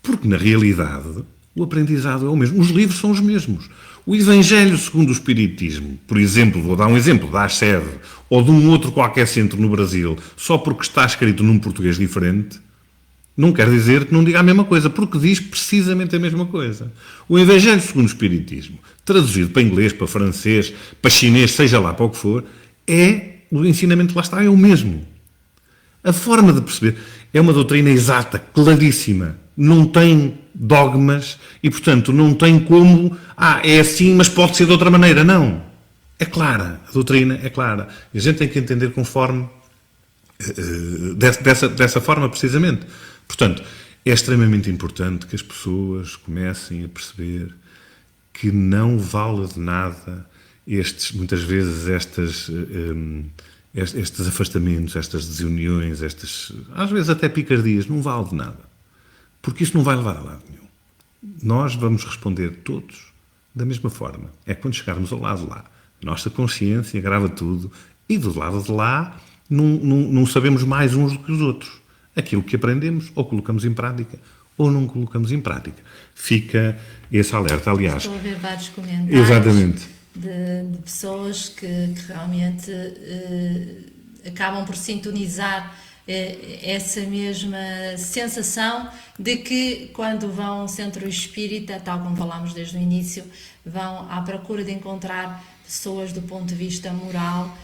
Porque, na realidade, o aprendizado é o mesmo. Os livros são os mesmos. O Evangelho segundo o Espiritismo, por exemplo, vou dar um exemplo da ASED, ou de um outro qualquer centro no Brasil, só porque está escrito num português diferente, não quer dizer que não diga a mesma coisa, porque diz precisamente a mesma coisa. O Evangelho segundo o Espiritismo, traduzido para inglês, para francês, para chinês, seja lá para o que for, o ensinamento lá está, é o mesmo. A forma de perceber é uma doutrina exata, claríssima. Não tem dogmas e, portanto, não tem como, é assim, mas pode ser de outra maneira. Não. É clara. A doutrina é clara. E a gente tem que entender conforme, dessa forma, precisamente. Portanto, é extremamente importante que as pessoas comecem a perceber que não vale de nada muitas vezes estes afastamentos, estas desuniões, às vezes até picardias, não vale de nada. Porque isso não vai levar a lado nenhum. Nós vamos responder todos da mesma forma. É quando chegarmos ao lado de lá. Nossa consciência grava tudo e do lado de lá não sabemos mais uns do que os outros. Aquilo que aprendemos ou colocamos em prática ou não colocamos em prática. Fica esse alerta, aliás. Estou a ver vários comentários. Exatamente. De pessoas que realmente acabam por sintonizar essa mesma sensação de que quando vão ao centro espírita, tal como falámos desde o início, vão à procura de encontrar pessoas do ponto de vista moral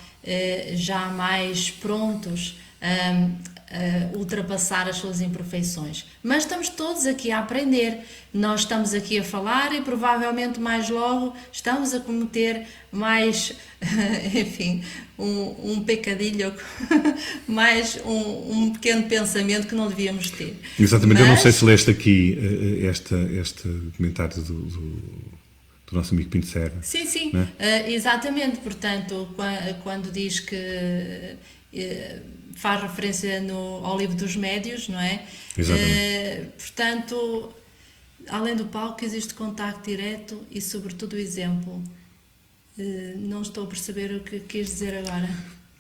já mais prontos a ultrapassar as suas imperfeições. Mas estamos todos aqui a aprender, nós estamos aqui a falar e provavelmente mais logo estamos a cometer mais, enfim, um pecadilho, mais um pequeno pensamento que não devíamos ter. Exatamente, mas eu não sei se leste aqui este comentário do nosso amigo Pinto Serra. Sim, sim, né? Exatamente, portanto, quando diz que faz referência ao livro dos médios, não é? Exatamente. Portanto, além do palco existe contacto direto e sobretudo o exemplo. Não estou a perceber o que quis dizer agora.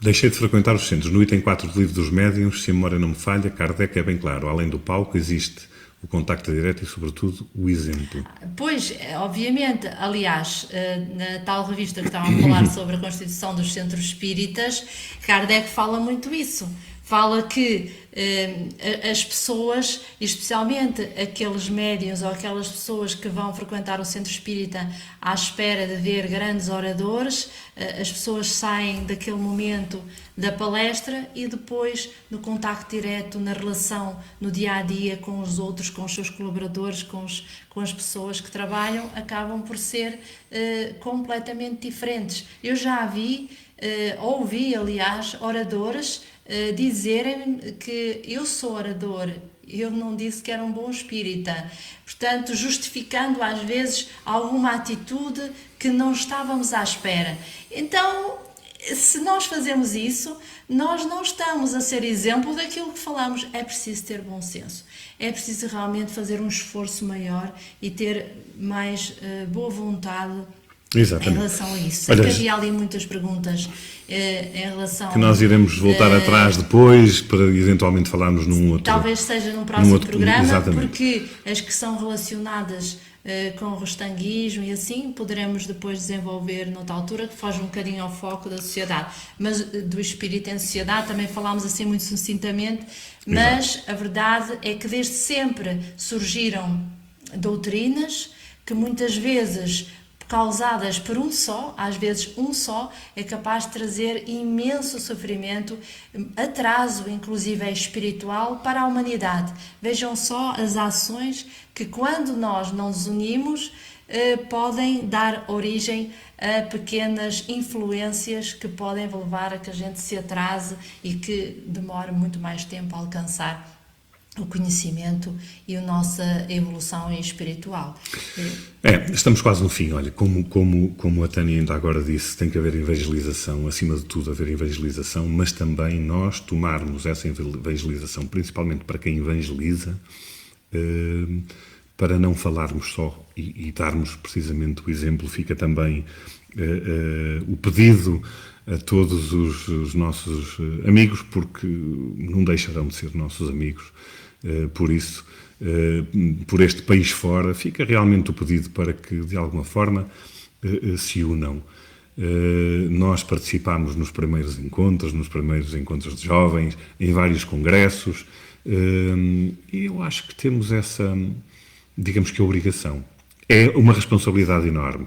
Deixei de frequentar os centros. No item 4 do livro dos médiuns, se a memória não me falha, Kardec é bem claro. Além do palco existe o contacto direto e, sobretudo, o exemplo. Pois, obviamente, aliás, na tal revista que estavam a falar sobre a constituição dos centros espíritas, Kardec fala muito isso. Fala que as pessoas, especialmente aqueles médiuns ou aquelas pessoas que vão frequentar o centro espírita à espera de ver grandes oradores, as pessoas saem daquele momento da palestra e depois no contacto direto, na relação no dia-a-dia com os outros, com os seus colaboradores, com as pessoas que trabalham, acabam por ser completamente diferentes. Eu já ouvi, aliás, oradores dizerem que eu sou orador, eu não disse que era um bom espírita, portanto justificando às vezes alguma atitude que não estávamos à espera. Então, se nós fazemos isso, nós não estamos a ser exemplo daquilo que falamos. É preciso ter bom senso, é preciso realmente fazer um esforço maior e ter mais boa vontade. Exatamente. Em relação a isso. Sei que havia ali muitas perguntas em relação... Que nós iremos voltar atrás depois para eventualmente falarmos num outro... Talvez seja num próximo programa, exatamente. Porque as que são relacionadas com o rostanguismo e assim, poderemos depois desenvolver noutra altura, que foge um bocadinho ao foco da sociedade. Mas do espírito em sociedade também falámos assim muito sucintamente, mas exato. A verdade é que desde sempre surgiram doutrinas que muitas vezes... causadas por um só, às vezes um só, é capaz de trazer imenso sofrimento, atraso, inclusive espiritual, para a humanidade. Vejam só as ações que, quando nós não nos unimos, podem dar origem a pequenas influências que podem levar a que a gente se atrase e que demore muito mais tempo a alcançar o conhecimento e a nossa evolução espiritual. Estamos quase no fim. Olha, como a Tânia ainda agora disse, tem que haver evangelização, acima de tudo haver evangelização, mas também nós tomarmos essa evangelização, principalmente para quem evangeliza, para não falarmos só e darmos precisamente o exemplo. Fica também o pedido a todos os nossos amigos, porque não deixarão de ser nossos amigos. Por isso, por este país fora, fica realmente o pedido para que, de alguma forma, se unam. Nós participámos nos primeiros encontros de jovens, em vários congressos, e eu acho que temos essa, digamos que, obrigação. É uma responsabilidade enorme.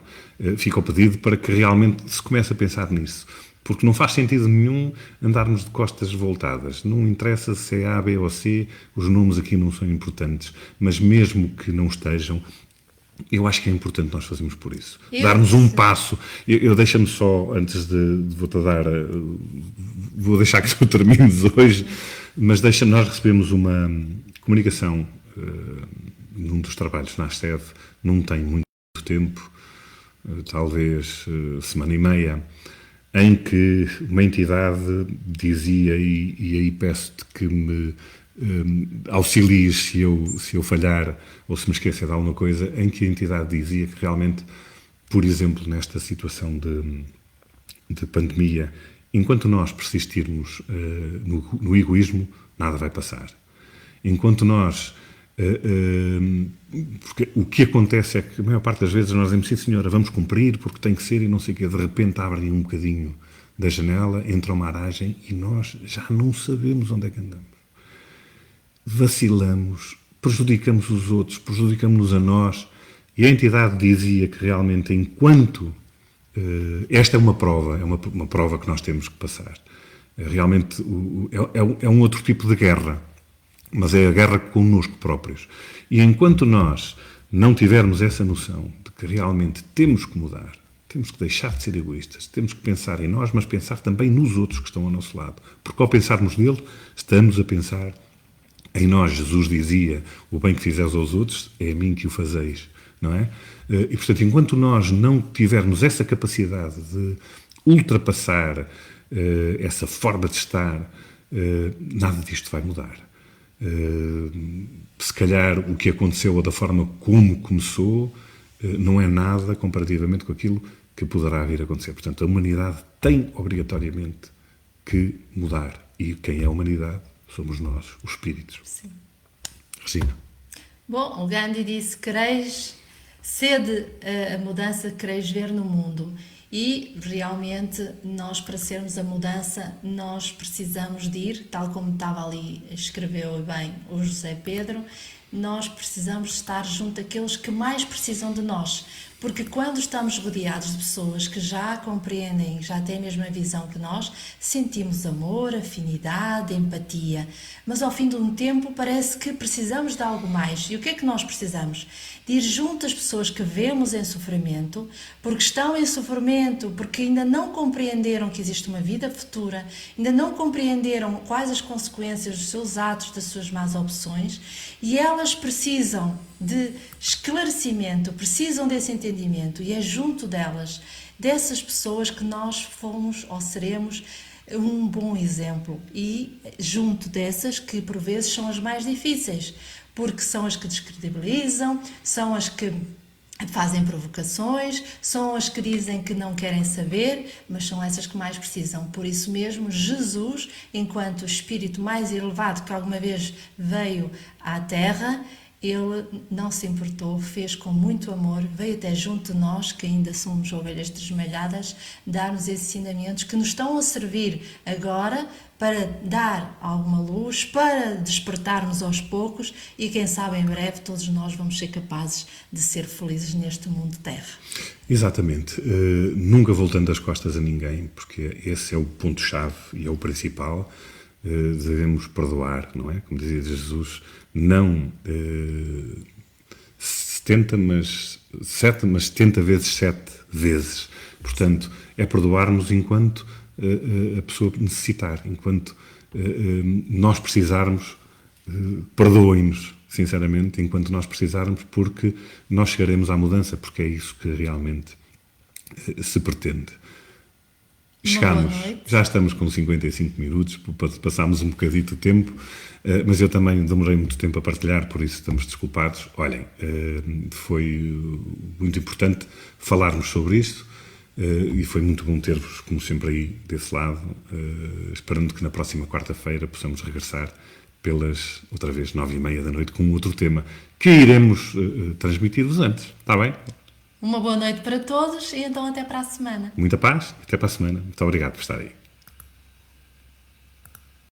Fica o pedido para que realmente se comece a pensar nisso. Porque não faz sentido nenhum andarmos de costas voltadas. Não interessa se é A, B ou C, os nomes aqui não são importantes. Mas mesmo que não estejam, eu acho que é importante nós fazermos por isso. Darmos um passo. Eu deixa-me só, antes de vou-te dar, vou deixar que tu termines hoje, mas nós recebemos uma comunicação num dos trabalhos na sede, não tem muito tempo, talvez semana e meia, em que uma entidade dizia, e aí peço-te que me auxilies se eu falhar ou se me esquecer de alguma coisa, em que a entidade dizia que realmente, por exemplo, nesta situação de pandemia, enquanto nós persistirmos no egoísmo, nada vai passar. Enquanto nós... porque o que acontece é que a maior parte das vezes nós dizemos, sim senhora, vamos cumprir porque tem que ser e não sei o quê, de repente abrem um bocadinho da janela, entra uma aragem e nós já não sabemos onde é que andamos. Vacilamos, prejudicamos os outros, prejudicamos-nos a nós, e a entidade dizia que realmente enquanto esta é uma prova que nós temos que passar, realmente é um outro tipo de guerra, mas é a guerra connosco próprios. E enquanto nós não tivermos essa noção de que realmente temos que mudar, temos que deixar de ser egoístas, temos que pensar em nós, mas pensar também nos outros que estão ao nosso lado. Porque ao pensarmos nele, estamos a pensar em nós. Jesus dizia, o bem que fizeres aos outros é a mim que o fazeis, não é? E, portanto, enquanto nós não tivermos essa capacidade de ultrapassar essa forma de estar, nada disto vai mudar. Se calhar o que aconteceu ou da forma como começou não é nada comparativamente com aquilo que poderá vir a acontecer. Portanto, a humanidade tem obrigatoriamente que mudar. E quem é a humanidade somos nós, os espíritos. Sim. Regina. Bom, o Gandhi disse, sede a mudança que quereis ver no mundo. E, realmente, nós, para sermos a mudança, nós precisamos de ir, tal como estava ali, escreveu bem o José Pedro, nós precisamos estar junto àqueles que mais precisam de nós. Porque quando estamos rodeados de pessoas que já compreendem, já têm a mesma visão que nós, sentimos amor, afinidade, empatia. Mas ao fim de um tempo parece que precisamos de algo mais. E o que é que nós precisamos? De ir junto às pessoas que vemos em sofrimento, porque estão em sofrimento, porque ainda não compreenderam que existe uma vida futura, ainda não compreenderam quais as consequências dos seus atos, das suas más opções, e elas precisam de esclarecimento, precisam desse entendimento, e é junto delas, dessas pessoas, que nós fomos ou seremos um bom exemplo, e junto dessas que por vezes são as mais difíceis, porque são as que descredibilizam, são as que fazem provocações, são as que dizem que não querem saber, mas são essas que mais precisam. Por isso mesmo, Jesus, enquanto o espírito mais elevado que alguma vez veio à Terra, ele não se importou, fez com muito amor, veio até junto de nós, que ainda somos ovelhas desmalhadas, dar-nos esses ensinamentos que nos estão a servir agora para dar alguma luz, para despertarmos aos poucos e quem sabe em breve todos nós vamos ser capazes de ser felizes neste mundo de terra. Exatamente. Nunca voltando as costas a ninguém, porque esse é o ponto-chave e é o principal. Devemos perdoar, não é? Como dizia Jesus, não 70, mas 70 vezes 7 vezes. Portanto, é perdoarmos enquanto a pessoa necessitar, enquanto nós precisarmos, perdoem-nos, sinceramente, enquanto nós precisarmos, porque nós chegaremos à mudança, porque é isso que realmente se pretende. Chegamos, já estamos com 55 minutos, passámos um bocadito de tempo, mas eu também demorei muito tempo a partilhar, por isso estamos desculpados. Olhem, foi muito importante falarmos sobre isto e foi muito bom ter-vos, como sempre, aí desse lado, esperando que na próxima quarta-feira possamos regressar pelas, outra vez, 9h30 da noite, com outro tema que iremos transmitir-vos antes, está bem? Uma boa noite para todos e então até para a semana. Muita paz, até para a semana. Muito obrigado por estar aí.